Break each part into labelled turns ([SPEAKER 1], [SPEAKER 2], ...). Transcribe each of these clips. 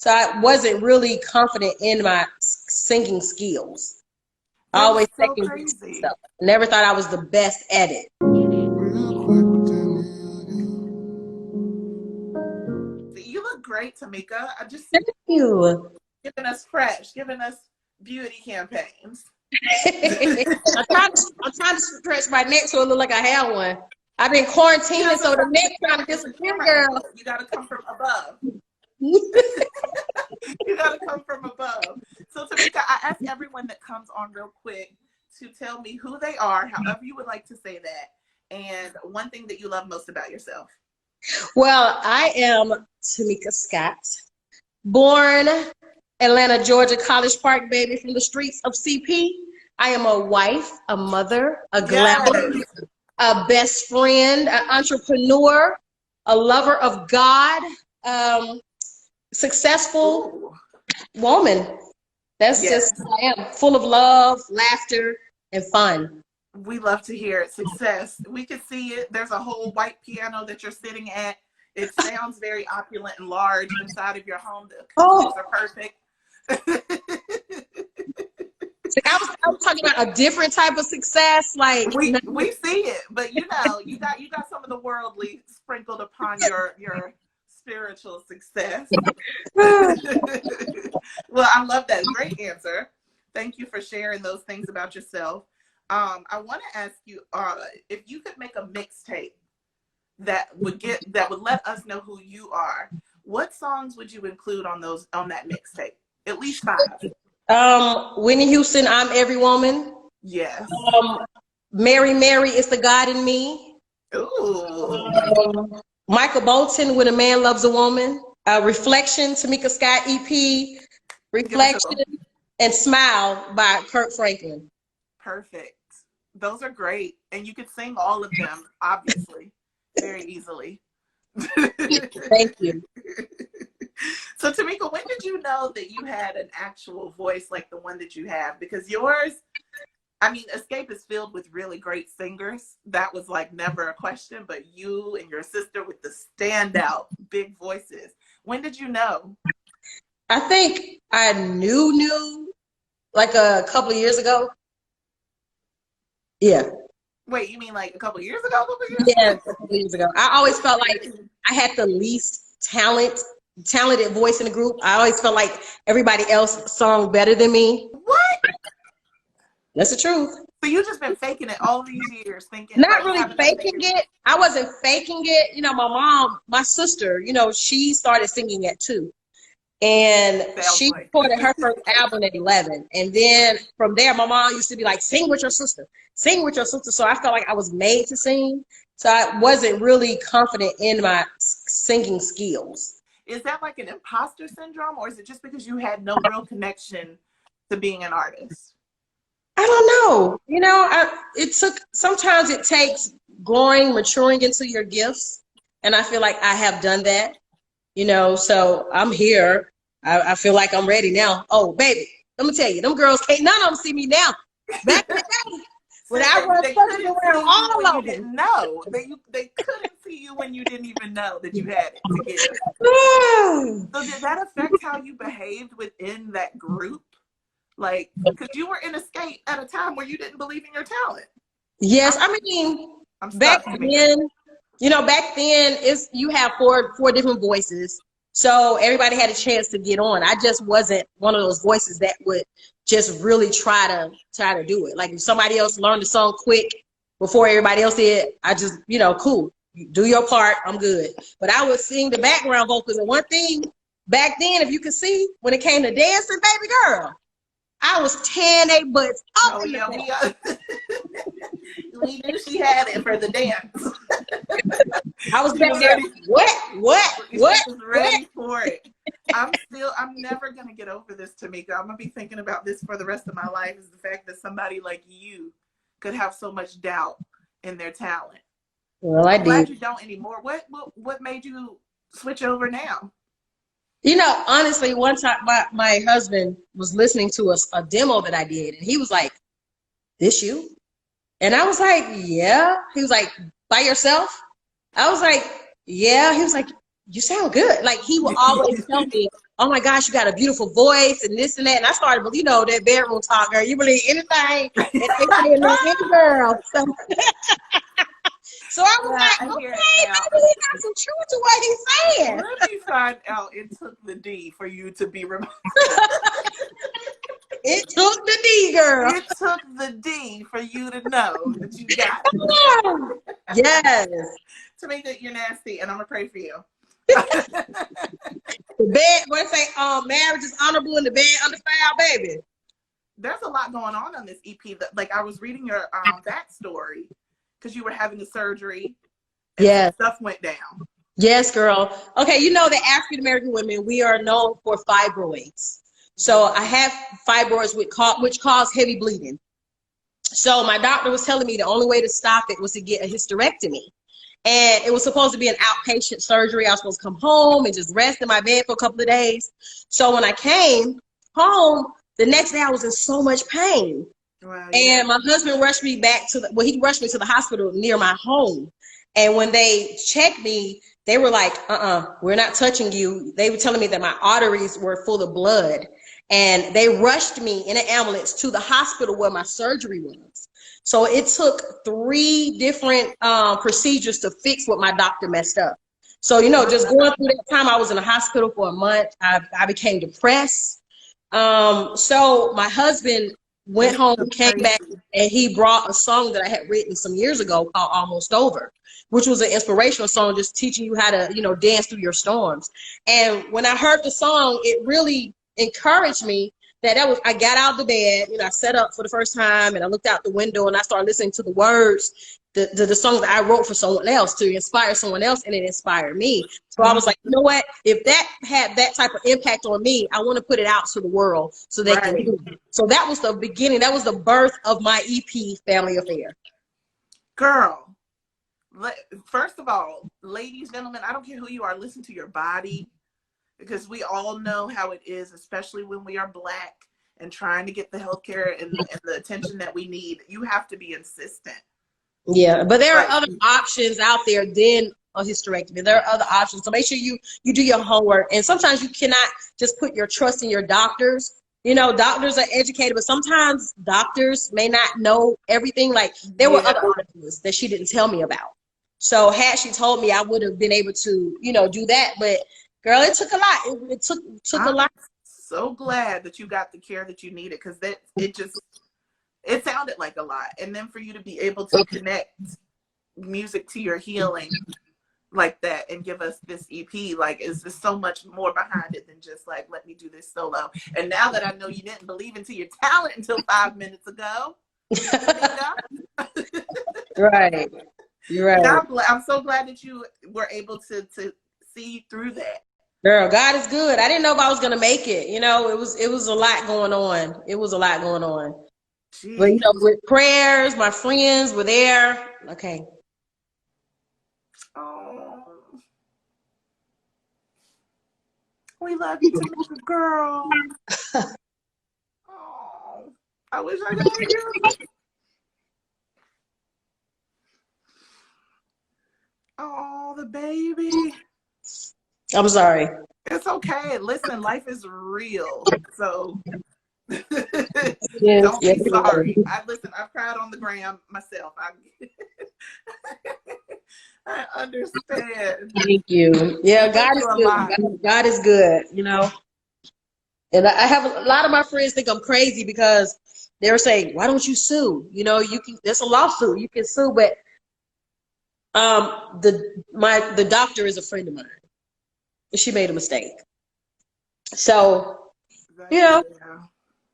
[SPEAKER 1] So I wasn't really confident in my singing skills. I
[SPEAKER 2] That is
[SPEAKER 1] always
[SPEAKER 2] so
[SPEAKER 1] second
[SPEAKER 2] crazy.
[SPEAKER 1] stuff. Never thought I was the best at it.
[SPEAKER 2] You look great, Tamika. I just
[SPEAKER 1] Thank you.
[SPEAKER 2] giving us fresh, giving us beauty campaigns.
[SPEAKER 1] I'm trying to stretch my neck so it look like I have one. I've been quarantining, so the neck trying to disappear, girl.
[SPEAKER 2] You gotta come from above. You gotta come from above. So Tamika, I ask everyone that comes on real quick to tell me who they are, however you would like to say that, and one thing that you love most about yourself.
[SPEAKER 1] Well, I am Tamika Scott, born Atlanta, Georgia, College Park baby from the streets of CP. I am a wife, a mother, a glamour, a best friend, an entrepreneur, a lover of God, successful woman. That's just who I am, full of love, laughter, and fun.
[SPEAKER 2] We love to hear it. Success. We can see it. There's a whole white piano that you're sitting at. It sounds very opulent and large inside of your home. The acoustics are perfect.
[SPEAKER 1] I was talking about a different type of success. Like
[SPEAKER 2] we see it, but you know, you got some of the worldly sprinkled upon your spiritual success. Well, I love that. Great answer. Thank you for sharing those things about yourself. I want to ask you, if you could make a mixtape that would let us know who you are, what songs would you include on that mixtape? At least 5.
[SPEAKER 1] Whitney Houston, I'm Every Woman.
[SPEAKER 2] Yes.
[SPEAKER 1] Mary, Mary, It's the God in Me.
[SPEAKER 2] Ooh.
[SPEAKER 1] Michael Bolton, When a Man Loves a Woman. Reflection, Tamika Scott EP. Reflection, and Smile by Kirk Franklin.
[SPEAKER 2] Perfect. Those are great. And you could sing all of them, obviously, very easily.
[SPEAKER 1] Thank you.
[SPEAKER 2] So Tamika, when did you know that you had an actual voice like the one that you have? Because yours, I mean, Xscape is filled with really great singers. That was like never a question, but you and your sister with the standout big voices. When did you know?
[SPEAKER 1] I think I knew like a couple of years ago. Yeah.
[SPEAKER 2] Wait, you mean like a couple of years ago?
[SPEAKER 1] Yeah, a couple of years ago. I always felt like I had the least talented voice in the group. I always felt like everybody else sung better than me.
[SPEAKER 2] What?
[SPEAKER 1] That's the truth.
[SPEAKER 2] So you just been faking it all these years, thinking.
[SPEAKER 1] Not really faking it. I wasn't faking it. You know, my sister, you know, she started singing it too. And she recorded her first album at 11. And then from there, my mom used to be like, sing with your sister. Sing with your sister. So I felt like I was made to sing. So I wasn't really confident in my singing skills.
[SPEAKER 2] Is that like an imposter syndrome, or is it just because you had no real connection to being an artist?
[SPEAKER 1] I don't know. You know, sometimes it takes growing, maturing into your gifts. And I feel like I have done that. You know, so I'm here. I feel like I'm ready now. Oh, baby, let me tell you, them girls can't none of them see me now. Back in the day, when I was around all of them.
[SPEAKER 2] No, they couldn't see you when you didn't even know that you had it together. So did that affect how you behaved within that group? Like, because you were in Xscape at a time where you didn't believe in your talent.
[SPEAKER 1] Yes, I mean, back then. You know, back then you have four different voices, so everybody had a chance to get on. I just wasn't one of those voices that would just really try to do it. Like if somebody else learned the song quick before everybody else did, I just, you know, cool, do your part, I'm good. But I would sing the background vocals, and one thing back then, if you could see, when it came to dancing, baby girl, I was tearing their butts up.
[SPEAKER 2] We knew she had it for the dance.
[SPEAKER 1] I was back there. What?
[SPEAKER 2] She was ready for it. I'm never gonna get over this, Tamika. I'm gonna be thinking about this for the rest of my life. Is the fact that somebody like you could have so much doubt in their talent.
[SPEAKER 1] Well, I'm glad
[SPEAKER 2] you don't anymore. What made you switch over now?
[SPEAKER 1] You know, honestly, one time my husband was listening to a demo that I did, and he was like, "This you?" And I was like, "Yeah." He was like, "By yourself?" I was like, "Yeah." He was like, you sound good. Like he would always tell me, oh my gosh, you got a beautiful voice and this and that. And I started, you know, that bedroom talk, girl. You believe anything and they say any girl. So, so I was like, okay, maybe he got some truth to what he's saying.
[SPEAKER 2] Let me find out it took the D for you to be reminded.
[SPEAKER 1] It took the D, girl.
[SPEAKER 2] It took the D for you to know that you got it.
[SPEAKER 1] Yes.
[SPEAKER 2] Tamika, you're nasty, and I'm gonna pray for you.
[SPEAKER 1] The bed, what I say, marriage is honorable in the bed under foul, baby.
[SPEAKER 2] There's a lot going on this EP. Like I was reading your backstory because you were having a surgery. And stuff went down.
[SPEAKER 1] Yes, girl. Okay, you know that African American women, we are known for fibroids. So I have fibroids which cause heavy bleeding. So my doctor was telling me the only way to stop it was to get a hysterectomy. And it was supposed to be an outpatient surgery. I was supposed to come home and just rest in my bed for a couple of days. So when I came home, the next day I was in so much pain. Wow, yeah. And my husband rushed me back he rushed me to the hospital near my home. And when they checked me, they were like, we're not touching you. They were telling me that my arteries were full of blood. And they rushed me in an ambulance to the hospital where my surgery was. So it took 3 different procedures to fix what my doctor messed up. So, you know, just going through that time, I was in the hospital for a month. I became depressed. So my husband went home, came back, and he brought a song that I had written some years ago called Almost Over, which was an inspirational song, just teaching you how to, you know, dance through your storms. And when I heard the song, it really encouraged me I got out of the bed, you know, I sat up for the first time and I looked out the window and I started listening to the words, the songs that I wrote for someone else to inspire someone else, and it inspired me. So I was like, you know what, if that had that type of impact on me, I want to put it out to the world so they can do it. So that was the beginning, that was the birth of my EP, Family Affair.
[SPEAKER 2] Girl, first of all, ladies, gentlemen, I don't care who you are, listen to your body. Because we all know how it is, especially when we are Black and trying to get the healthcare and the attention that we need. You have to be insistent.
[SPEAKER 1] Yeah, but there are other options out there than a hysterectomy. There are other options. So make sure you do your homework. And sometimes you cannot just put your trust in your doctors. You know, doctors are educated, but sometimes doctors may not know everything. Like there were other options that she didn't tell me about. So had she told me, I would have been able to, you know, do that. But girl, it took a lot. It took a lot.
[SPEAKER 2] So glad that you got the care that you needed, because it sounded like a lot. And then for you to be able to connect music to your healing like that and give us this EP, like, is just so much more behind it than just like, let me do this solo. And now that I know you didn't believe into your talent until 5 minutes ago.
[SPEAKER 1] Right. You're right.
[SPEAKER 2] I'm so glad that you were able to see through that.
[SPEAKER 1] Girl, God is good. I didn't know if I was gonna make it. You know, it was a lot going on. It was a lot going on. Jeez. But you know, with prayers, my friends were there. Okay.
[SPEAKER 2] Oh, we love you, Tamika, girl. Oh, I wish I could hear you. Oh, the baby.
[SPEAKER 1] I'm sorry.
[SPEAKER 2] It's okay. Listen, life is real. So
[SPEAKER 1] yes,
[SPEAKER 2] don't be sorry. I've cried on the gram myself. I understand.
[SPEAKER 1] Thank you. Yeah, God is good. God is good, you know. And I have a lot of my friends think I'm crazy because they were saying, why don't you sue? You know, there's a lawsuit, you can sue, but the doctor is a friend of mine. She made a mistake. So, you know.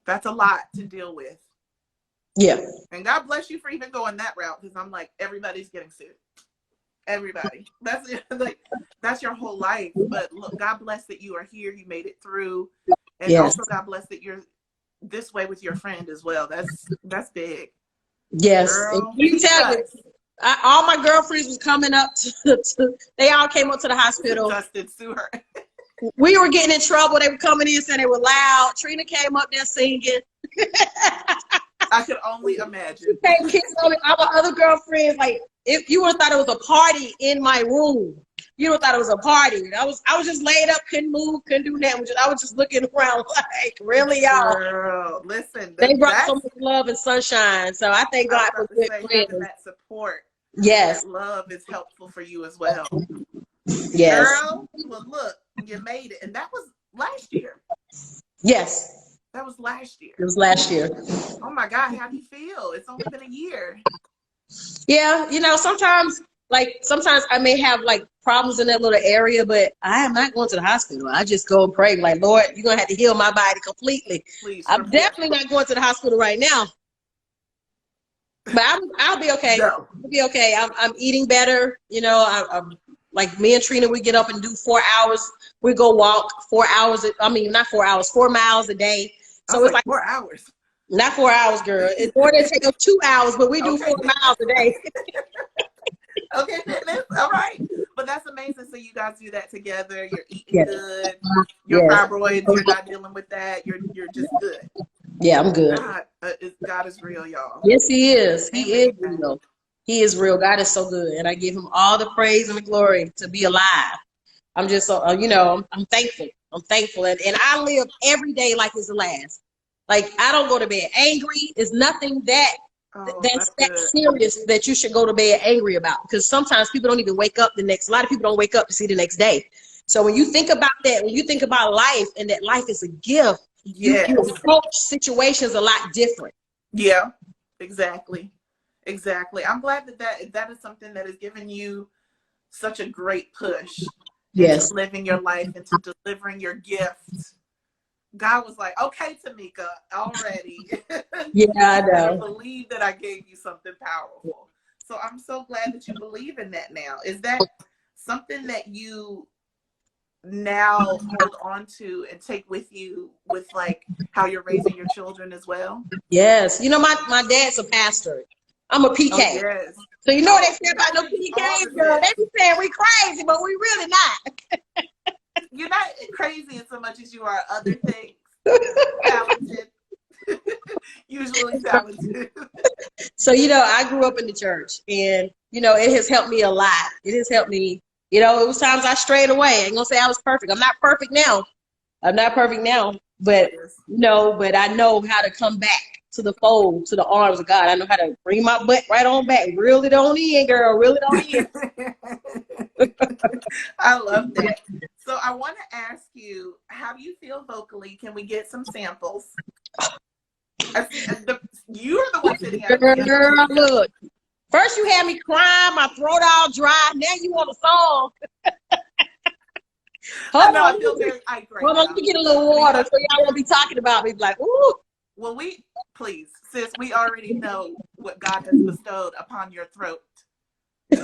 [SPEAKER 2] That's a lot to deal with.
[SPEAKER 1] Yeah.
[SPEAKER 2] And God bless you for even going that route, because I'm like, everybody's getting sued. Everybody. That's your whole life. But look, God bless that you are here. You made it through. And also God bless that you're this way with your friend as well. That's big.
[SPEAKER 1] Yes. Girl, you tell me. All my girlfriends was coming up they all came up to the hospital.
[SPEAKER 2] Justin, sue her.
[SPEAKER 1] We were getting in trouble. They were coming in saying they were loud. Trina came up there singing.
[SPEAKER 2] I could only imagine.
[SPEAKER 1] Came kissing on me. All my other girlfriends, like, if you would have thought it was a party in my room. you don't thought it was a party. I was just laid up, couldn't move, couldn't do nothing. I was just looking around like, really, y'all?
[SPEAKER 2] Girl, listen,
[SPEAKER 1] They brought so much love and sunshine. So I thank God for good friends.
[SPEAKER 2] That support.
[SPEAKER 1] Yes.
[SPEAKER 2] That love is helpful for you as well.
[SPEAKER 1] Yes.
[SPEAKER 2] Girl, well, look, you made it. And that was last year.
[SPEAKER 1] Yes.
[SPEAKER 2] That was last year.
[SPEAKER 1] It was last year.
[SPEAKER 2] Oh my God, how do you feel? It's only been a year.
[SPEAKER 1] Yeah, you know, sometimes I may have like problems in that little area, but I am not going to the hospital. I just go and pray, like, Lord, you're gonna have to heal my body completely.
[SPEAKER 2] Please,
[SPEAKER 1] I'm definitely not going to the hospital right now. But I'll be okay.
[SPEAKER 2] No.
[SPEAKER 1] I'll be okay. I'm eating better. You know, I'm like me and Trina, we get up and do 4 hours. We go walk 4 hours. I mean, not 4 hours, 4 miles a day. So it's like
[SPEAKER 2] 4 hours.
[SPEAKER 1] Not 4 hours, girl. It's more than take up 2 hours, but we do 4 miles a day.
[SPEAKER 2] Okay, fitness. All right. But that's amazing. So you guys do that together. You're eating good. Your fibroids, you're not dealing with that. You're just good.
[SPEAKER 1] Yeah, I'm good.
[SPEAKER 2] God is real, y'all.
[SPEAKER 1] Yes, he is. He is real. He is real. God is so good. And I give him all the praise and the glory to be alive. I'm just so, you know, I'm thankful. I'm thankful. And I live every day like it's the last. Like, I don't go to bed angry. It's nothing that's that serious that you should go to bed angry about. Because sometimes people don't even wake up a lot of people don't wake up to see the next day. So when you think about that, when you think about life and that life is a gift, you approach situations a lot different.
[SPEAKER 2] Yeah, exactly. Exactly. I'm glad that is something that has given you such a great push.
[SPEAKER 1] Yes.
[SPEAKER 2] Into living your life, into delivering your gift. God was like, okay, Tamika, already.
[SPEAKER 1] Yeah, I know.
[SPEAKER 2] I believe that I gave you something powerful. So I'm so glad that you believe in that now. Is that something that you now hold on to and take with you with like how you're raising your children as well?
[SPEAKER 1] Yes. You know, my dad's a pastor. I'm a PK. Oh,
[SPEAKER 2] yes.
[SPEAKER 1] So you know what they say about no PKs, girl? They be saying we crazy, but we really not.
[SPEAKER 2] You're not crazy in so much as you are other things. Talented. Usually talented.
[SPEAKER 1] So, you know, I grew up in the church and, you know, it has helped me a lot. It has helped me. You know, it was times I strayed away. I ain't gonna say I was perfect. I'm not perfect now. But, you know, but I know how to come back to the fold, to the arms of God. I know how to bring my butt right on back. Reel it on in, girl. Reel it on in.
[SPEAKER 2] I love that. So I want to ask you, how do you feel vocally? Can we get some samples? You're the one sitting at
[SPEAKER 1] Girl, look. First you had me crying, my throat all dry. Now you want a song. Hold on,
[SPEAKER 2] I feel very irate.
[SPEAKER 1] Hold on, let me get a little water so y'all won't be talking about me like, ooh.
[SPEAKER 2] Well, please, sis, we already know what God has bestowed upon your throat. We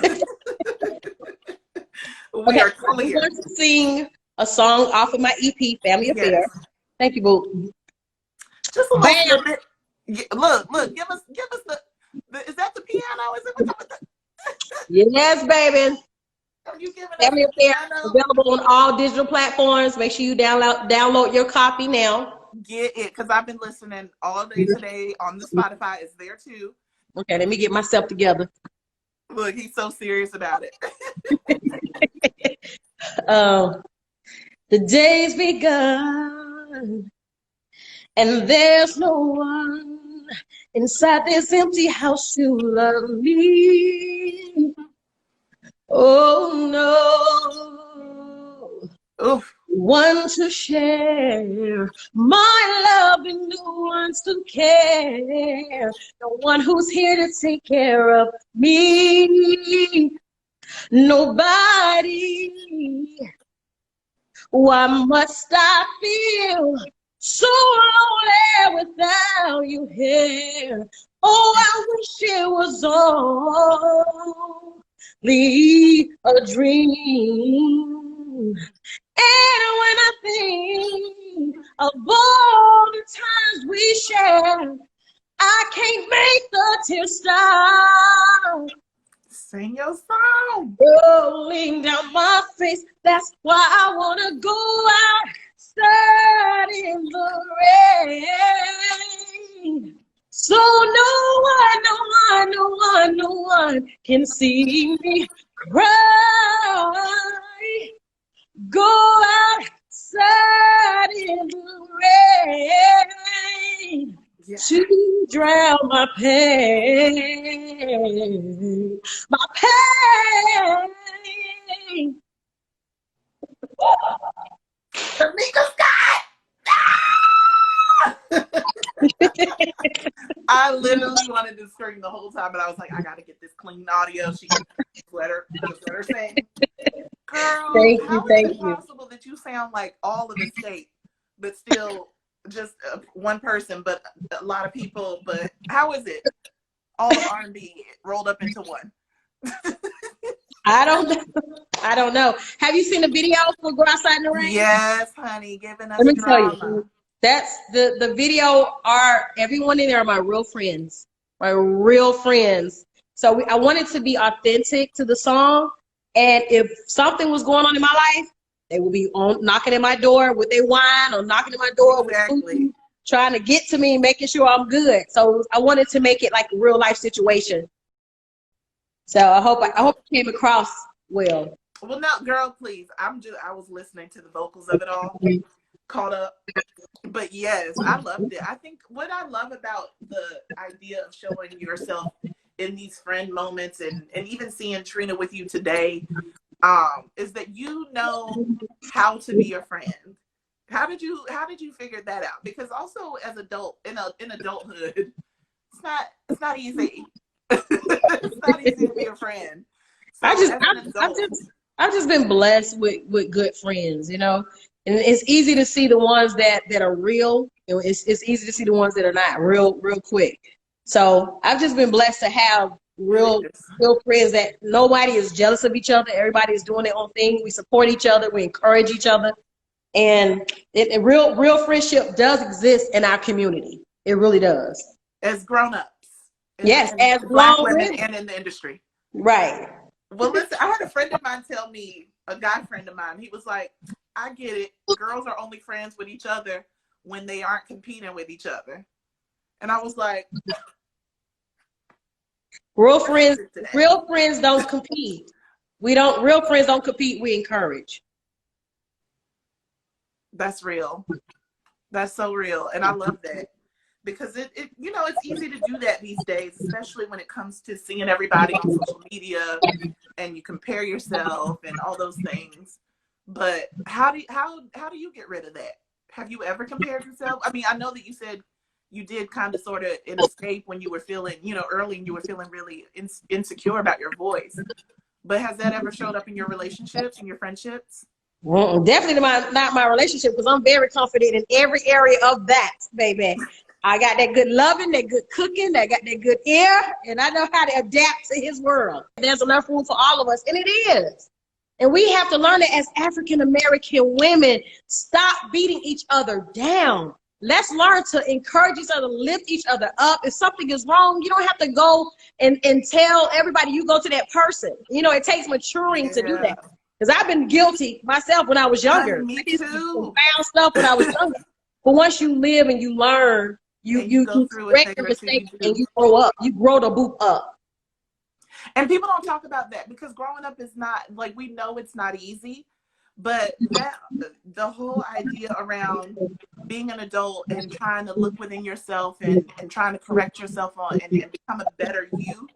[SPEAKER 2] are clear.
[SPEAKER 1] I'm going to sing a song off of my EP, Family Affair. Thank you, boo.
[SPEAKER 2] Just a little bit. Look, give us the is that the piano? Is it with the
[SPEAKER 1] Yes, baby.
[SPEAKER 2] Are you giving
[SPEAKER 1] Family Affair available on all digital platforms. Make sure you download your copy now.
[SPEAKER 2] Get it, because I've been listening all day today on the Spotify. It's there too.
[SPEAKER 1] Okay, let me get myself together.
[SPEAKER 2] Look, he's so serious about it.
[SPEAKER 1] The day's begun, and there's no one inside this empty house to love me. Oh no. Oof. One to share my love and no one's to care. No one who's here to take care of me. Nobody. Why must I feel so lonely without you here? Oh, I wish it was only a dream. And when I think of all the times we shared, I can't make the tears stop.
[SPEAKER 2] Sing your song.
[SPEAKER 1] Rolling down my face, that's why I want to go outside in the rain. So no one can see me cry. go outside in the rain to drown my pain. My pain.
[SPEAKER 2] Tamika Scott! I literally wanted to scream the whole time, but I was like, I gotta get this clean audio. She can just let her sing. Girl, how is it possible that you sound like all of Xscape, but still just one person, but a lot of people? But how is it all of R&B rolled up into one?
[SPEAKER 1] I don't know. Have you seen the video for Go Outside in the Rain?
[SPEAKER 2] Yes, honey, giving us
[SPEAKER 1] Let me
[SPEAKER 2] drama.
[SPEAKER 1] tell you, that's the video. Everyone in there are my real friends, So I wanted to be authentic to the song. And if something was going on in my life, they would be knocking at my door with their wine or knocking at my door with food, trying to get to me, making sure I'm good. So I wanted to make it like a real life situation. So I hope it came across well.
[SPEAKER 2] Well, no, girl, please. I was listening to the vocals of it all, caught up. But yes, I loved it. I think what I love about the idea of showing yourself in these friend moments and even seeing Trina with you today, is that you know how to be a friend. How did you figure that out? Because also as in adulthood, it's not easy. It's not easy to be a friend. So
[SPEAKER 1] I've just been blessed with good friends, you know. And it's easy to see the ones that are real. It's easy to see the ones that are not real quick. So I've just been blessed to have real friends that nobody is jealous of each other. Everybody is doing their own thing. We support each other. We encourage each other. And real friendship does exist in our community. It really does.
[SPEAKER 2] As grown-ups.
[SPEAKER 1] Yes, as
[SPEAKER 2] Black women and in the industry.
[SPEAKER 1] Right.
[SPEAKER 2] Well, listen, I had a friend of mine tell me, a guy friend of mine, he was like, I get it. Girls are only friends with each other when they aren't competing with each other. And I was like,
[SPEAKER 1] real friends don't compete. Real friends don't compete, we encourage.
[SPEAKER 2] That's real. That's so real. And I love that. Because it's easy to do that these days, especially when it comes to seeing everybody on social media and you compare yourself and all those things. But how do you get rid of that? Have you ever compared yourself? I mean, I know that you said you did kind of sort of in Xscape when you were feeling, early and you were feeling really insecure about your voice. But has that ever showed up in your relationships and your friendships?
[SPEAKER 1] Definitely not my relationship, because I'm very confident in every area of that, baby. I got that good loving, that good cooking, I got that good ear, and I know how to adapt to his world. There's enough room for all of us, and it is. And we have to learn that as African-American women, stop beating each other down. Let's learn to encourage each other, lift each other up. If something is wrong, you don't have to go and tell everybody you go to that person. It takes maturing to do that. Because I've been guilty myself when I was younger.
[SPEAKER 2] Me too.
[SPEAKER 1] Found stuff when I was younger. But once you live and you learn, you correct your mistakes and you grow up. You grow the boot up.
[SPEAKER 2] And people don't talk about that because growing up is not, like, we know it's not easy, but the whole idea around being an adult and trying to look within yourself and trying to correct yourself and become a better you,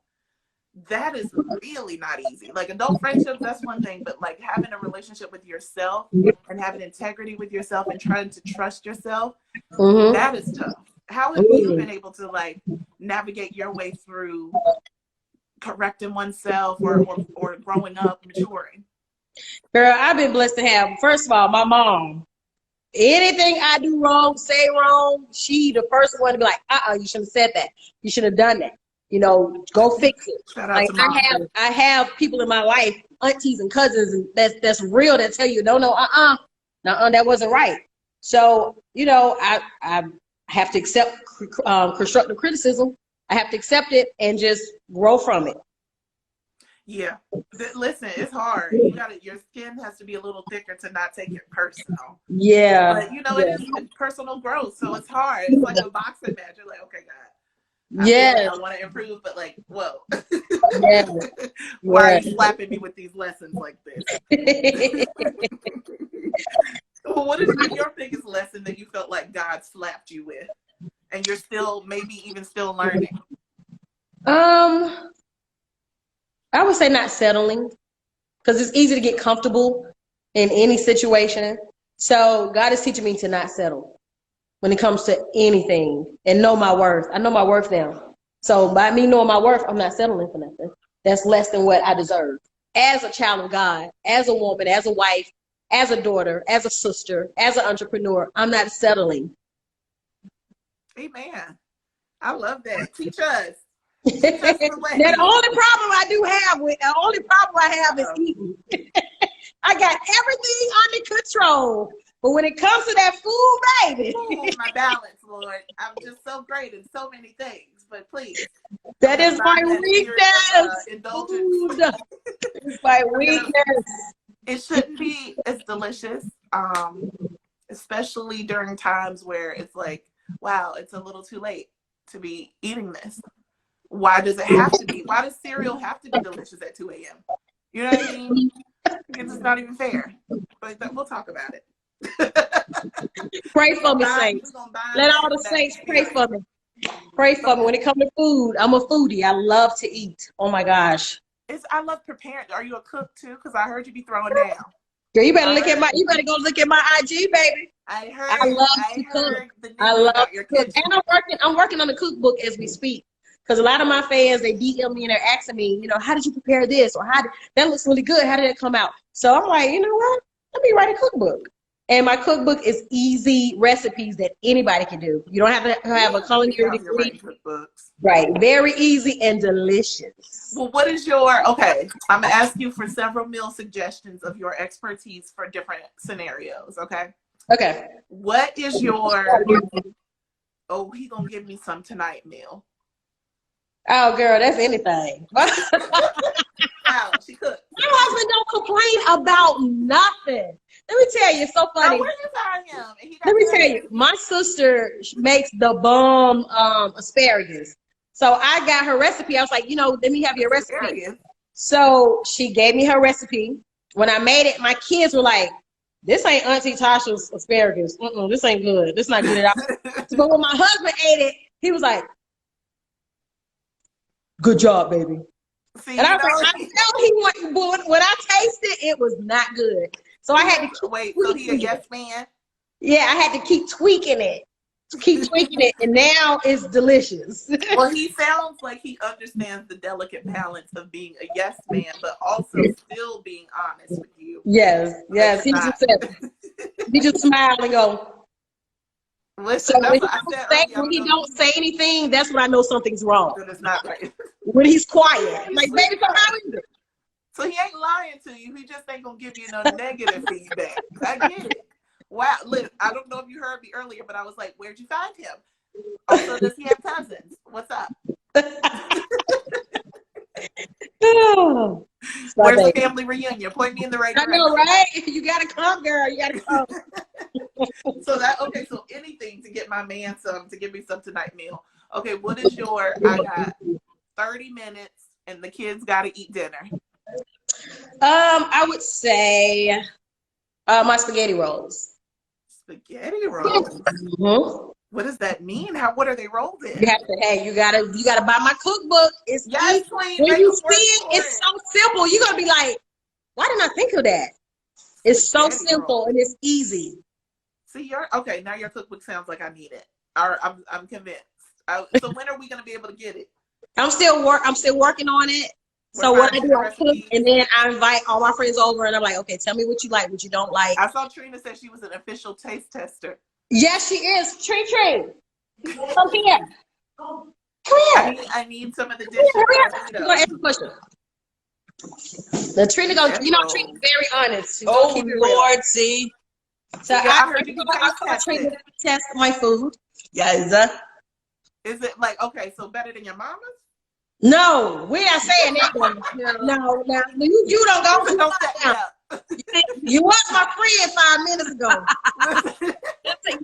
[SPEAKER 2] that is really not easy. Like, adult friendships, that's one thing, but like having a relationship with yourself and having integrity with yourself and trying to trust yourself, that is tough. How have you been able to like navigate your way through correcting oneself or growing up, maturing?
[SPEAKER 1] Girl, I've been blessed to have, first of all, my mom. Anything I do wrong, say wrong, she the first one to be like, you shouldn't have said that. You should have done that. Go fix it. Like, I have people in my life, aunties and cousins, and that's real, that tell you, no, that wasn't right. So, I have to accept constructive criticism. I have to accept it and just grow from it.
[SPEAKER 2] Yeah. Listen, it's hard. Your skin has to be a little thicker to not take it personal.
[SPEAKER 1] Yeah.
[SPEAKER 2] But it is personal growth, so it's hard. It's like a boxing match. You're like, okay, God, I feel like I want to improve, but like, whoa.
[SPEAKER 1] Yes.
[SPEAKER 2] Why are you slapping me with these lessons like this? Well, what is your biggest lesson that you felt like God slapped you with, and you're still maybe even still learning?
[SPEAKER 1] I would say not settling, because it's easy to get comfortable in any situation. So God is teaching me to not settle when it comes to anything and know my worth. I know my worth now. So by me knowing my worth, I'm not settling for nothing that's less than what I deserve. As a child of God, as a woman, as a wife, as a daughter, as a sister, as an entrepreneur, I'm not settling.
[SPEAKER 2] Amen. I love that. Teach us.
[SPEAKER 1] The only problem I have is eating. I got everything under control, but when it comes to that food, baby,
[SPEAKER 2] my balance, Lord, I'm just so great in so many things. But please,
[SPEAKER 1] that is my weakness. Indulgence. It's my weakness.
[SPEAKER 2] It shouldn't be as delicious, especially during times where it's like, wow, it's a little too late to be eating this. Why does it have to be? Why does cereal have to be delicious at 2 a.m.? You know what I mean? It's just not even fair. But we'll talk about it.
[SPEAKER 1] Pray for me, saints. Let all the saints pray for me. Pray for me. When it comes to food, I'm a foodie. I love to eat. Oh my gosh.
[SPEAKER 2] I love preparing. Are you a cook too? Because I heard you be throwing down.
[SPEAKER 1] Girl, you better go look at my IG, baby. I love to cook. I love your cook. And I'm working on the cookbook as we speak. Because a lot of my fans, they DM me and they're asking me, you know, how did you prepare this? Or that looks really good. How did it come out? So I'm like, you know what? Let me write a cookbook. And my cookbook is easy recipes that anybody can do. You don't have to have a culinary degree. Right. Very easy and delicious.
[SPEAKER 2] Well, okay, I'm going to ask you for several meal suggestions of your expertise for different scenarios, okay?
[SPEAKER 1] Okay.
[SPEAKER 2] What is your, he going to give me some tonight meal?
[SPEAKER 1] Oh, girl, that's anything.
[SPEAKER 2] Wow, she cooked.
[SPEAKER 1] My husband don't complain about nothing. Let me tell you, it's so funny.
[SPEAKER 2] Where you find him?
[SPEAKER 1] Let me tell you, my sister makes the bomb asparagus. So I got her recipe. I was like, let me have your recipe. Asparagus. So she gave me her recipe. When I made it, my kids were like, this ain't Auntie Tasha's asparagus. This ain't good. This not good at all. But when my husband ate it, he was like, good job, baby.
[SPEAKER 2] See,
[SPEAKER 1] and I was like, I know he wasn't, but when I tasted, it was not good. So I had to keep
[SPEAKER 2] so he a yes man?
[SPEAKER 1] Yeah, I had to keep tweaking it. And now it's delicious.
[SPEAKER 2] Well, he sounds like he understands the delicate balance of being a yes man, but also still being honest with you.
[SPEAKER 1] Yes. He just smiled and go.
[SPEAKER 2] Listen,
[SPEAKER 1] so when he don't say anything, that's when I know something's wrong.
[SPEAKER 2] It's not right.
[SPEAKER 1] When he's quiet, I'm like, baby, so how is it?
[SPEAKER 2] So he ain't lying to you. He just ain't gonna give you no negative feedback. I get it. Wow, look, I don't know if you heard me earlier, but I was like, where'd you find him? Also, does he have cousins? What's up? Where's the family reunion? Point me in the right direction.
[SPEAKER 1] I know, right? You gotta come, girl. You gotta come.
[SPEAKER 2] So anything to get my man to give me some tonight meal. Okay, what is I got 30 minutes and the kids gotta eat dinner.
[SPEAKER 1] I would say my spaghetti rolls.
[SPEAKER 2] Spaghetti rolls? Mm-hmm. What does that mean? What are they rolled in?
[SPEAKER 1] You gotta buy my cookbook. It's
[SPEAKER 2] yes,
[SPEAKER 1] when you see it, it's so simple. You're gonna be like, why didn't I think of that? It's so simple and it's easy.
[SPEAKER 2] See, now your cookbook sounds like I need it. I'm convinced. So when are we gonna be able to get it?
[SPEAKER 1] I'm still working on it. So what I do, I cook, and then I invite all my friends over, and I'm like, okay, tell me what you like, what you don't like.
[SPEAKER 2] I saw Trina said she was an official taste tester.
[SPEAKER 1] Yes, she is. Tree. Come here. Come here.
[SPEAKER 2] I need some of the dishes.
[SPEAKER 1] I'm going to ask a question. Trina's very honest. She's Lord, see. So I heard you Trina to test my food. Yes.
[SPEAKER 2] Is it like, okay, so better than your mama's?
[SPEAKER 1] No, we are saying that one. No, you don't go too far now. You was my friend 5 minutes ago.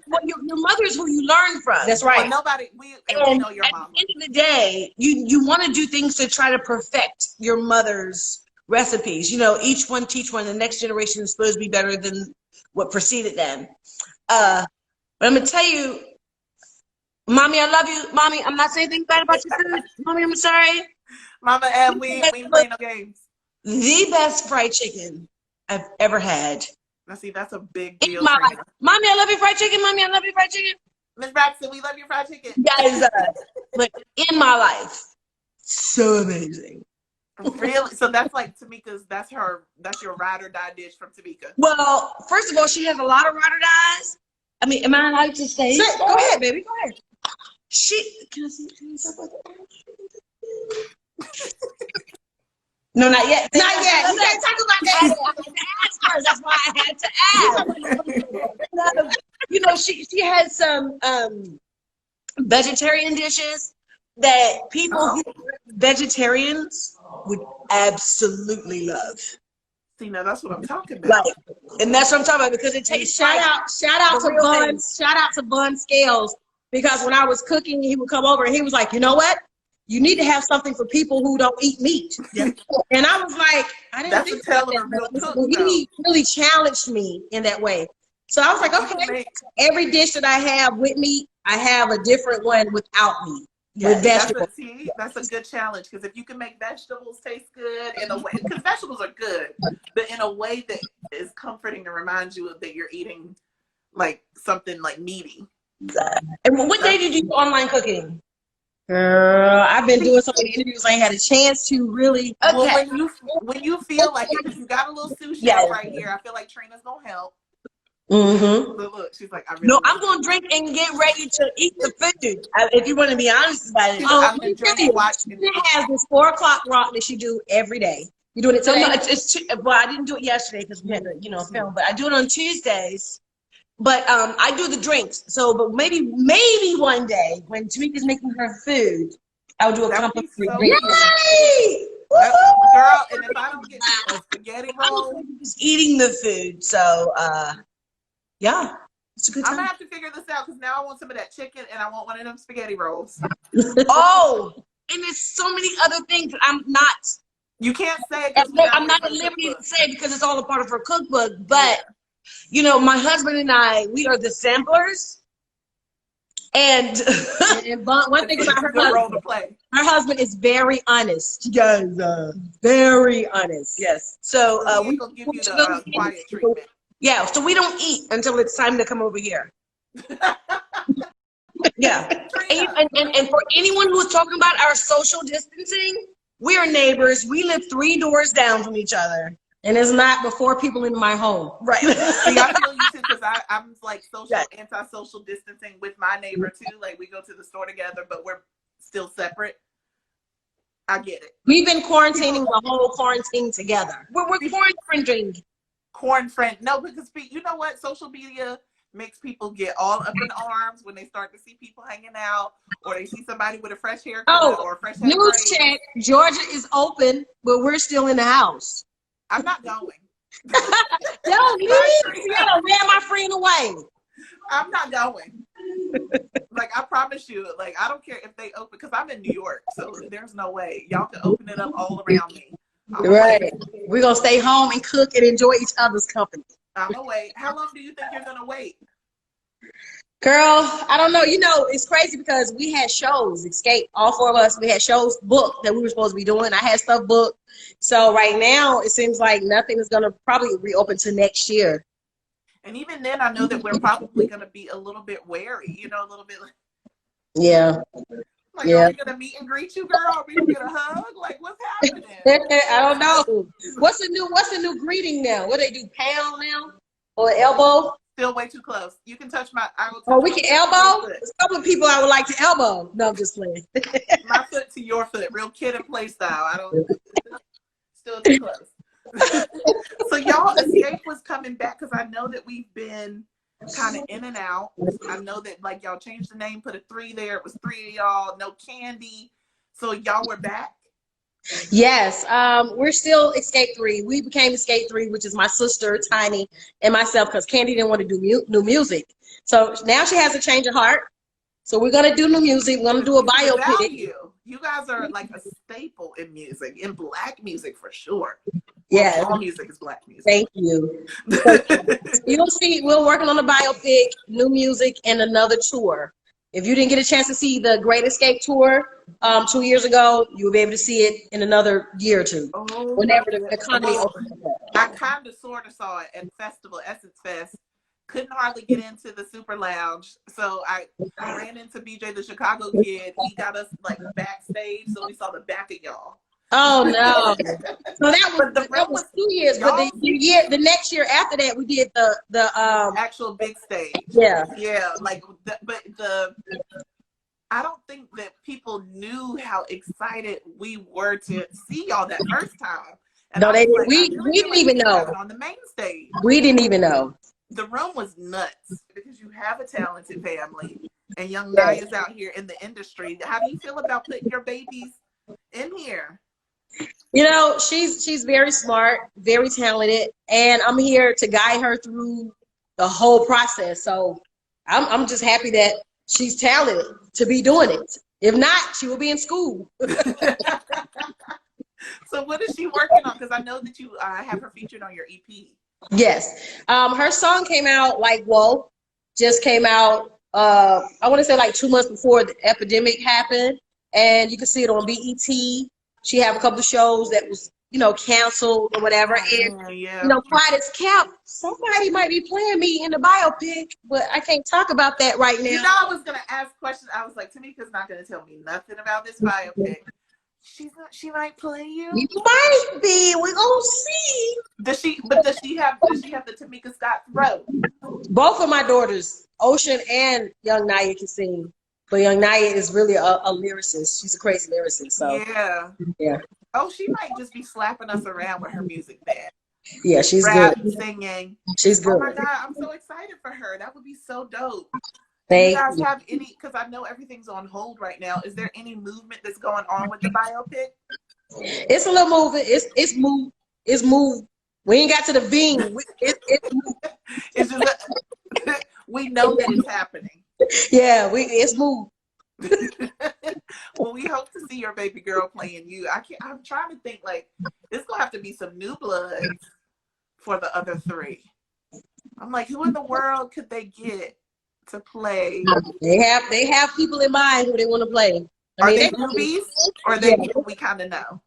[SPEAKER 3] Well, your mother is who you learn from.
[SPEAKER 1] That's right.
[SPEAKER 2] Well, we know your mom.
[SPEAKER 3] At the end of the day, you want to do things to try to perfect your mother's recipes. You know, each one teach one. The next generation is supposed to be better than what preceded them. But I'm gonna tell you, Mommy, I love you. Mommy, I'm not saying anything bad about your food. Mommy, I'm sorry.
[SPEAKER 2] Mama, and we ain't playing no games.
[SPEAKER 3] The best fried chicken I've ever had.
[SPEAKER 2] Now, see, that's a big deal.
[SPEAKER 3] In my life. Mommy, I love you fried chicken. Mommy, I love you fried chicken.
[SPEAKER 2] Miss Braxton, we love your fried chicken.
[SPEAKER 3] Guys, but in my life, so amazing.
[SPEAKER 2] Really? So that's like Tamika's, that's your ride or die dish from Tamika.
[SPEAKER 3] Well, first of all, she has a lot of ride or dies. I mean, am I allowed to say?
[SPEAKER 1] Go ahead, baby. Go ahead.
[SPEAKER 3] Can I see No, not yet.
[SPEAKER 1] Not yet. You can't talk about that.
[SPEAKER 3] I had to ask first. That's why I had to ask. You know, she has some vegetarian dishes that people who are vegetarians would absolutely love.
[SPEAKER 2] See, now that's what I'm talking about.
[SPEAKER 3] Like, and that's what I'm talking about because it tastes
[SPEAKER 1] Shout out to Bun. Shout out to Bun Scales, because when I was cooking, he would come over and he was like, you know what? You need to have something for people who don't eat meat.
[SPEAKER 2] Yeah.
[SPEAKER 1] And I was like, I didn't think about that. He really challenged me in that way. So I was like, okay, every dish that I have with meat, I have a different one without meat. With vegetables.
[SPEAKER 2] That's a good challenge, because if you can make vegetables taste good in a way, because vegetables are good, but in a way that is comforting and reminds you that you're eating like something like meaty.
[SPEAKER 3] And what day did you do online cooking?
[SPEAKER 1] Girl, I've been doing so many interviews. I ain't had a chance to really.
[SPEAKER 3] Okay.
[SPEAKER 2] Well, when you feel like it, 'cause you got a little sushi right here, I feel like Trina's gonna help.
[SPEAKER 1] Mm-hmm.
[SPEAKER 2] Look, she's like,
[SPEAKER 3] I'm going to drink and get ready to eat the food. If you want to be honest about it.
[SPEAKER 1] She has this 4 o'clock rock that she do every day. You doing it today?
[SPEAKER 3] No, well, I didn't do it yesterday because we had to, film, but I do it on Tuesdays. But I do the drinks. So, but maybe one day when Tamika's making her food, I'll do a complimentary drink.
[SPEAKER 1] Yay!
[SPEAKER 2] Girl, and if I don't get a spaghetti roll,
[SPEAKER 3] I'm just eating the food. So, yeah, it's a good time.
[SPEAKER 2] I'm gonna have to figure this out, because now I want some of that chicken and I want one of them spaghetti rolls.
[SPEAKER 3] Oh, and there's so many other things that I'm not.
[SPEAKER 2] You can't say.
[SPEAKER 3] I'm not at liberty to say because it's all a part of her cookbook. But my husband and I, we are the samplers. And
[SPEAKER 1] one thing about her husband is very honest.
[SPEAKER 3] You guys, very honest.
[SPEAKER 1] Yes.
[SPEAKER 3] So
[SPEAKER 2] we gonna give you the quiet treatment.
[SPEAKER 3] Yeah, so we don't eat until it's time to come over here. Yeah. And for anyone who's talking about our social distancing, we are neighbors. We live 3 doors down from each other.
[SPEAKER 1] And it's not before people in my home.
[SPEAKER 3] Right.
[SPEAKER 2] See, I feel you too, because I'm like anti-social distancing with my neighbor too. Like, we go to the store together, but we're still separate. I get it.
[SPEAKER 1] We've been quarantining the whole quarantine together.
[SPEAKER 3] We're quarantining.
[SPEAKER 2] No, because you know what? Social media makes people get all up in arms when they start to see people hanging out, or they see somebody with a fresh haircut or a fresh haircut.
[SPEAKER 1] News check: Georgia is open, but we're still in the house.
[SPEAKER 2] I'm not going.
[SPEAKER 1] Don't leave. You gotta wear my friend away.
[SPEAKER 2] I'm not going. Like, I promise you, like, I don't care if they open, because I'm in New York, so there's no way. Y'all can open it up all around me.
[SPEAKER 1] Right. We're going to stay home and cook and enjoy each other's company.
[SPEAKER 2] I'm going to wait. How long do you think you're going to wait?
[SPEAKER 1] Girl, I don't know. It's crazy because we had shows, Xscape, all 4 of us, we had shows booked that we were supposed to be doing. I had stuff booked. So right now, it seems like nothing is going to probably reopen to next year.
[SPEAKER 2] And even then, I know that we're probably going to be a little bit wary, a little bit like,
[SPEAKER 1] yeah.
[SPEAKER 2] Like, are we going to meet and greet you, girl? Are we going to get a hug? Like, what's happening?
[SPEAKER 1] I don't know. What's the new greeting now? What they do, pound now? Or elbow?
[SPEAKER 2] Still way too close. You can touch my,
[SPEAKER 1] we can elbow? There's a couple of people I would like to elbow. No, I'm just playing.
[SPEAKER 2] My foot to your foot, real kid and play style. Still too close. So y'all, Xscape was coming back, because I know that we've been kind of in and out. I know that, like, y'all changed the name, put a 3 there. It was 3 of y'all. No Candy. So y'all were back?
[SPEAKER 1] Yes, we're still Xscape 3. We became Xscape 3, which is my sister, Tiny, and myself, because Candy didn't want to do new music. So now she has a change of heart. So we're going to do new music. We're going to do a biopic.
[SPEAKER 2] You guys are like a staple in music, in Black music for sure.
[SPEAKER 1] Yeah.
[SPEAKER 2] All music is Black music.
[SPEAKER 1] Thank you. You'll see, we're working on a biopic, new music, and another tour. If you didn't get a chance to see the Great Escape tour 2 years ago, you will be able to see it in another year or two.
[SPEAKER 2] Oh,
[SPEAKER 1] whenever the economy opens up.
[SPEAKER 2] I kind of sort of saw it at Festival, Essence Fest. Couldn't hardly get into the Super Lounge. So I ran into BJ, the Chicago kid. He got us like backstage, so we saw the back of y'all.
[SPEAKER 1] Oh no! So that was 2 years, but the next year after that, we did the
[SPEAKER 2] actual big stage.
[SPEAKER 1] Yeah,
[SPEAKER 2] like I don't think that people knew how excited we were to see y'all that first time. And
[SPEAKER 1] no, we didn't even know
[SPEAKER 2] on the main stage.
[SPEAKER 1] We didn't even know.
[SPEAKER 2] The room was nuts because you have a talented family and young Naya's out here in the industry. How do you feel about putting your babies in here?
[SPEAKER 1] You know, she's very smart, very talented, and I'm here to guide her through the whole process. So I'm just happy that she's talented to be doing it. If not, she will be in school.
[SPEAKER 2] So what is she working on? Because I know that you have her featured on your EP.
[SPEAKER 1] Yes. Her song came out like, whoa, just came out, I want to say like 2 months before the epidemic happened. And you can see it on BET. She have a couple of shows that was, canceled or whatever. And, quiet as kept, somebody might be playing me in the biopic, but I can't talk about that right now.
[SPEAKER 2] I was going to ask questions. I was like, Tamika's not going to tell me nothing about this biopic. She might play you.
[SPEAKER 1] You might be. We're gonna see.
[SPEAKER 2] Does she have the Tamika Scott throat?
[SPEAKER 1] Both of my daughters, Ocean and young Naya, can sing. But young Naya is really a lyricist. She's a crazy lyricist. So yeah.
[SPEAKER 2] Oh, she might just be slapping us around with her music band.
[SPEAKER 1] Yeah, she's good.
[SPEAKER 2] Singing.
[SPEAKER 1] She's good.
[SPEAKER 2] Oh my God, I'm so excited for her. That would be so dope.
[SPEAKER 1] Do
[SPEAKER 2] you guys have any, because I know everything's on hold right now, is there any movement that's going on with the biopic?
[SPEAKER 1] It's a little moving. It's moved. It's moved. We ain't got to the beam. It's moved.
[SPEAKER 2] It's just we know that it's happening.
[SPEAKER 1] Yeah, it's moved.
[SPEAKER 2] Well, we hope to see your baby girl playing you. I'm trying to think, like, it's gonna have to be some new blood for the other three. I'm like, who in the world could they get to play?
[SPEAKER 1] They have people in mind who they want to play.
[SPEAKER 2] Are they newbies or are they people we kind of know?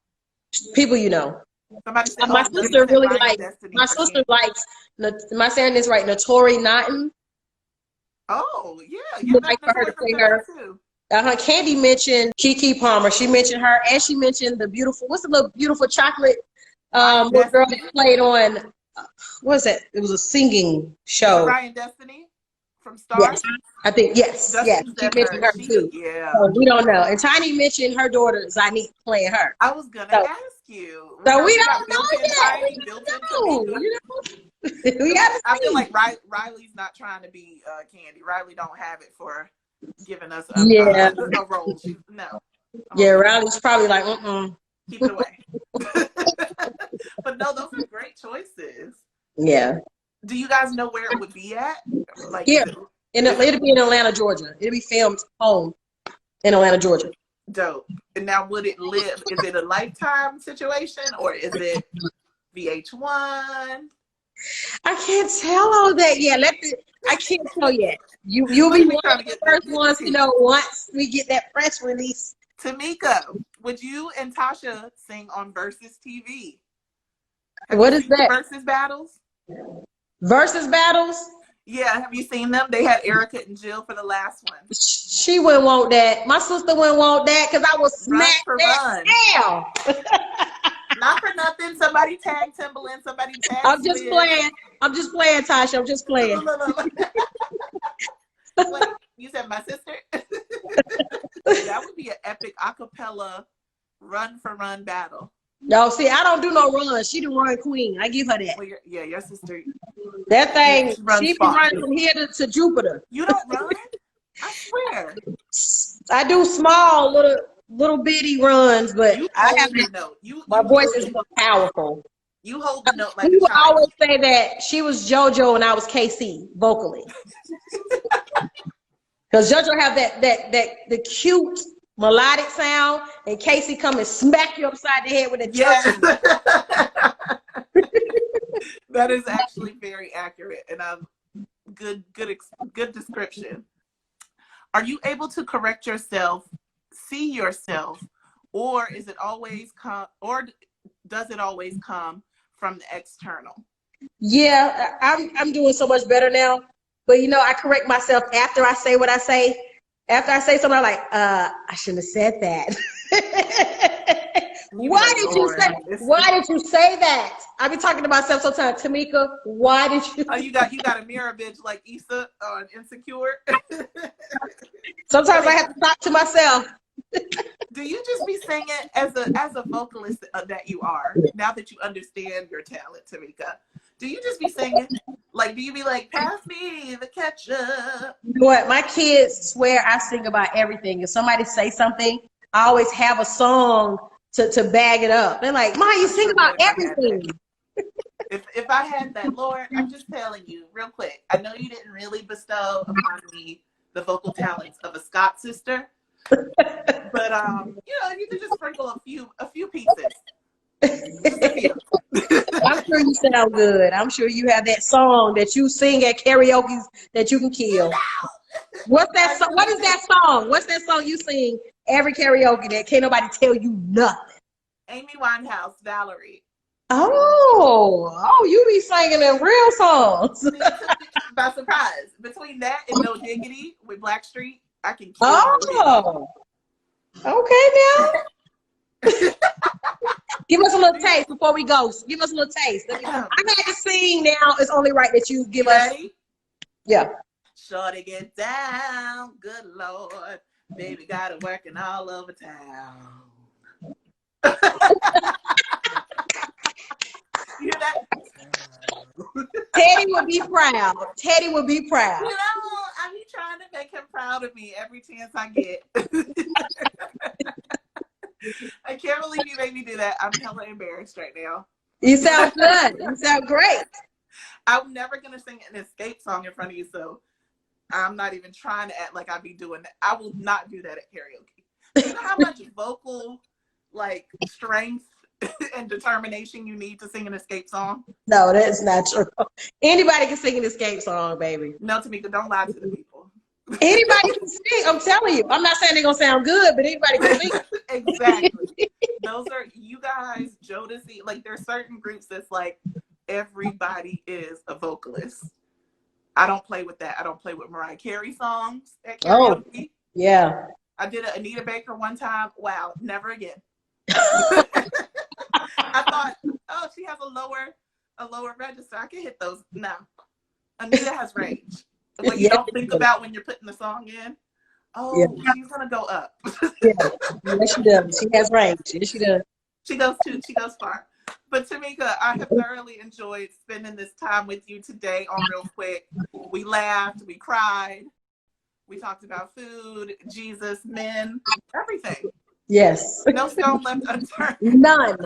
[SPEAKER 1] People you know.
[SPEAKER 2] Somebody said,
[SPEAKER 1] my sister really likes. My sister likes. Am I saying this right? Notori Naughton.
[SPEAKER 2] Oh yeah,
[SPEAKER 1] You'd like for her to play her. Candy mentioned Keke Palmer. She mentioned her, and she mentioned what's the little beautiful chocolate little girl that played on. What was that? It was a singing show.
[SPEAKER 2] Ryan Destiny from Star.
[SPEAKER 1] Yes, I think yes. She mentioned her too.
[SPEAKER 2] Yeah.
[SPEAKER 1] So we don't know. And Tiny mentioned her daughter Zanique playing her.
[SPEAKER 2] I was gonna ask you.
[SPEAKER 1] So we don't know yet.
[SPEAKER 2] I feel like Riley's not trying to be Candy. Riley don't have it for giving us a role. No.
[SPEAKER 1] Yeah, Riley's probably like,
[SPEAKER 2] keep it away. But no, those are great choices.
[SPEAKER 1] Yeah.
[SPEAKER 2] Do you guys know where it would be at? Like,
[SPEAKER 1] it'll be in Atlanta, Georgia. It'll be filmed home in Atlanta, Georgia.
[SPEAKER 2] Dope. And now, would it live? Is it a Lifetime situation or is it VH1?
[SPEAKER 1] I can't tell all that yet. I can't tell yet. You'll be one of the first ones to know once we get that press release.
[SPEAKER 2] Tamika, would you and Tasha sing on Versus TV?
[SPEAKER 1] What is that?
[SPEAKER 2] Versus Battles?
[SPEAKER 1] Versus Battles?
[SPEAKER 2] Yeah, have you seen them? They had Erica and Jill for the last one.
[SPEAKER 1] She wouldn't want that. My sister wouldn't want that because I was smacked that down.
[SPEAKER 2] Not for nothing. Somebody tagged Timbaland. Somebody tagged
[SPEAKER 1] I'm just playing. I'm just playing, Tasha. I'm just playing.
[SPEAKER 2] Wait, you said my sister? That would be an epic acapella run for run battle.
[SPEAKER 1] No, see, I don't do no runs. She the run queen. I give her that.
[SPEAKER 2] Well, your sister.
[SPEAKER 1] That thing, she be running from here to Jupiter.
[SPEAKER 2] You don't run? I swear.
[SPEAKER 1] I do small little little bitty runs, but I have
[SPEAKER 2] the note.
[SPEAKER 1] My voice is more powerful.
[SPEAKER 2] You hold the note like
[SPEAKER 1] you
[SPEAKER 2] a child.
[SPEAKER 1] always say that she was JoJo and I was KC vocally. Because JoJo have the cute melodic sound, and Casey come and smack you upside the head with a
[SPEAKER 2] yes. That is actually very accurate, and good description. Are you able to correct yourself, see yourself, or is it always does it always come from the external?
[SPEAKER 1] Yeah, I'm doing so much better now. But you know, I correct myself after I say what I say. After I say something, I'm like, I shouldn't have said that. Why did you say that? I be talking to myself sometimes. Tamika, why did you?
[SPEAKER 2] Oh, you got a mirror bitch like Issa on Insecure.
[SPEAKER 1] Sometimes I have to talk to myself.
[SPEAKER 2] Do you just be singing as a vocalist that you are, now that you understand your talent, Tamika? Do you just be singing? Like, do you be like, pass me the ketchup?
[SPEAKER 1] You know what? My kids swear I sing about everything. If somebody say something, I always have a song to bag it up. They're like, Ma, you sing about everything.
[SPEAKER 2] If I had that, Lord, I'm just telling you real quick. I know you didn't really bestow upon me the vocal talents of a Scott sister, but you know, you could just sprinkle a few pieces. Just a few.
[SPEAKER 1] I'm sure you sound good. I'm sure you have that song that you sing at karaoke that you can kill. What's that song? What is that song? What's that song you sing every karaoke that can't nobody tell you nothing?
[SPEAKER 2] Amy Winehouse, Valerie.
[SPEAKER 1] Oh, you be singing them real songs.
[SPEAKER 2] By surprise. Between that and No Diggity with Blackstreet, I can kill.
[SPEAKER 1] Oh, okay now. Give us a little taste before we go. Give us a little taste. I got to sing now. It's only right that you give us. Yeah.
[SPEAKER 2] Shorty, get down. Good Lord. Baby got it working all over town. You hear that?
[SPEAKER 1] Teddy would be proud. Teddy would be proud.
[SPEAKER 2] You know, I be trying to make him proud of me every chance I get. I can't believe you made me do that. I'm hella embarrassed right now.
[SPEAKER 1] You sound good. You sound great.
[SPEAKER 2] I'm never going to sing an Xscape song in front of you, so I'm not even trying to act like I be doing that. I will not do that at karaoke. You know how much vocal, like, strength and determination you need to sing an Xscape song?
[SPEAKER 1] No, that's not true. Anybody can sing an Xscape song, baby.
[SPEAKER 2] No, Tamika, don't lie to the people.
[SPEAKER 1] Anybody can sing. I'm telling you. I'm not saying they're gonna sound good, but anybody can sing.
[SPEAKER 2] Exactly. Those are, you guys, Jodeci, like there's certain groups that's like everybody is a vocalist. I don't play with that. I don't play with Mariah Carey songs at karaoke.
[SPEAKER 1] Oh, yeah.
[SPEAKER 2] I did an Anita Baker one time. Wow, never again. I thought, oh, she has a lower register. I can hit those. No. Anita has range. What you don't think about when you're putting the song in. Oh, yeah. She's gonna go up.
[SPEAKER 1] Yeah, yes, she does. She has range. Yes, she does.
[SPEAKER 2] She goes far. But Tamika, I have thoroughly enjoyed spending this time with you today on Real Quick. We laughed, we cried, we talked about food, Jesus, men, everything.
[SPEAKER 1] Yes.
[SPEAKER 2] No stone left unturned.
[SPEAKER 1] None.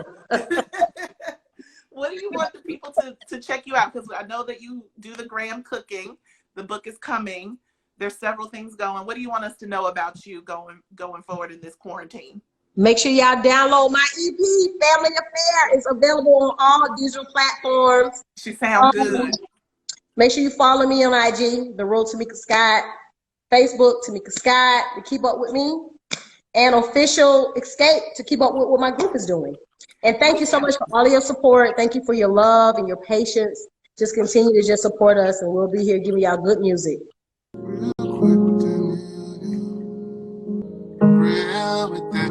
[SPEAKER 2] What do you want the people to check you out? Because I know that you do the gram cooking. The book is coming. There's several things going. What do you want us to know about you going forward in this quarantine?
[SPEAKER 1] Make sure y'all download my EP, Family Affair. It's available on all digital platforms.
[SPEAKER 2] She sounds good.
[SPEAKER 1] Make sure you follow me on IG, The Real Tamika Scott, Facebook, Tamika Scott, to keep up with me, and official Xscape to keep up with what my group is doing. And thank you so much for all of your support. Thank you for your love and your patience. Just continue to just support us, and we'll be here giving y'all good music. Real with that.